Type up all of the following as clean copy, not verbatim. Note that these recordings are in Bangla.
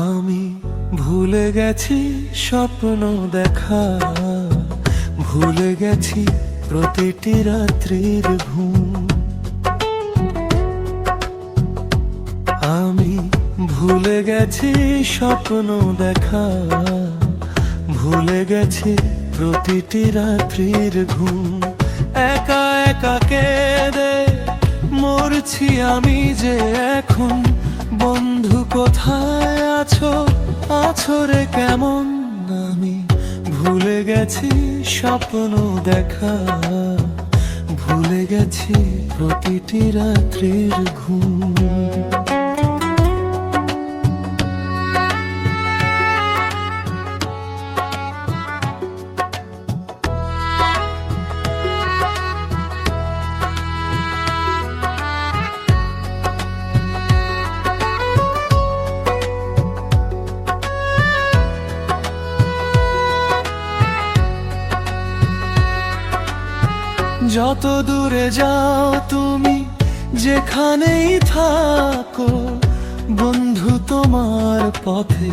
আমি ভুলে গেছি স্বপ্ন দেখা, ভুলে গেছি প্রতিটি রাত্রির ঘুম। আমি ভুলে গেছি স্বপ্ন দেখা, ভুলে গেছি প্রতিটি রাত্রির ঘুম। একা একা কেঁদে মরছি আমি যে এখন। বন্ধু কোথায় আছো, আছো রে কেমন? আমি ভুলে গেছি স্বপ্ন দেখা, ভুলে গেছি প্রতিটি রাত্রির ঘুম। যত দূরে যাও তুমি, যেখানেই থাকো বন্ধু, তোমার পথে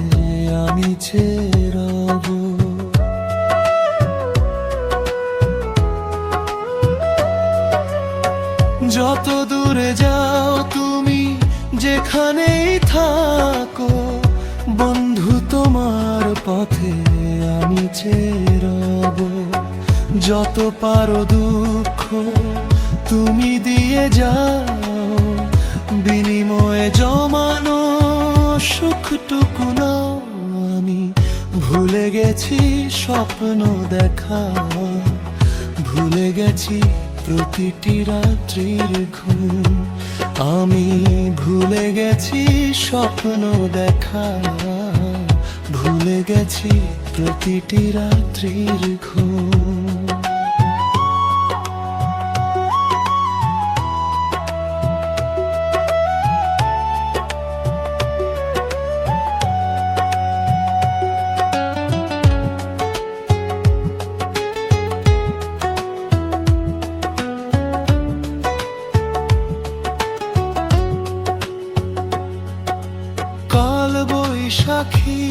আমি চেয়ে রব। যত দূরে যাও তুমি, যেখানেই থাকো বন্ধু, তোমার পথে আমি চেয়ে রব। যত পারো দুঃখ তুমি দিয়ে যাও, বিনিময়ে জমানো সুখটুকু নাও। আমি ভুলে গেছি স্বপ্ন দেখা, ভুলে গেছি প্রতিটি রাত্রির ঘুম। আমি ভুলে গেছি স্বপ্ন দেখা, ভুলে গেছি প্রতিটি রাত্রির ঘুম। কাল বৈশাখী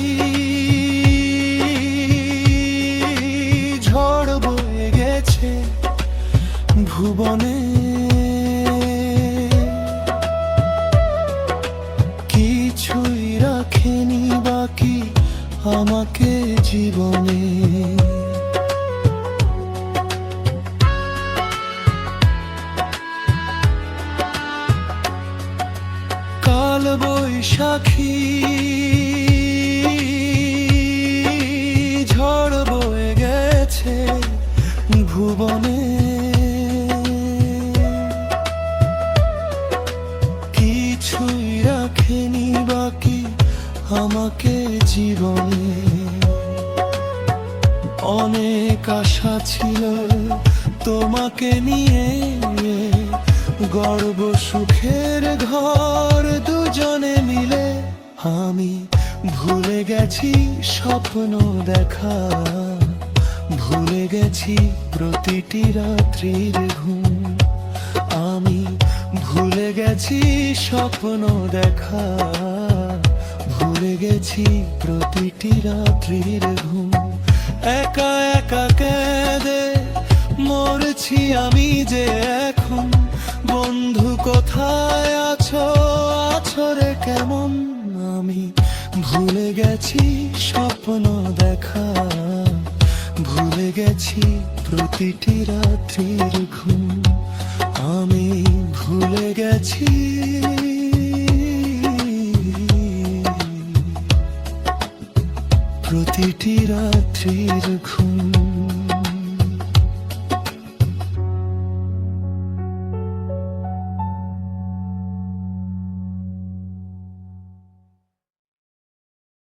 ঝড় বয়ে গেছে ভুবনে, কিছুই রাখেনি বাকি আমাকে জীবনে। কাল বৈশাখী ঝড় বয়ে গেছে ভুবনে, কিছুই রাখেনি বাকি আমাকে জীবনে। অনেক আশা ছিল তোমাকে নিয়ে, গর্ব সুখের ঘর দুজনে মিলে। আমি ভুলে গেছি স্বপ্ন দেখা, ভুলে গেছি প্রতিটি রাত্রির ঘুম। আমি ভুলে গেছি স্বপ্ন দেখা, ভুলে গেছি প্রতিটি রাত্রির ঘুম। একা একা কেঁদে মরছি আমি যে এখন। বন্ধু কোথায় আছো, আছো রে কেমন? আমি ভুলে গেছি স্বপ্ন দেখা, ভুলে গেছি প্রতিটি রাত্রির ঘুম। আমি ভুলে গেছি প্রতিটি রাত্রির ঘুম।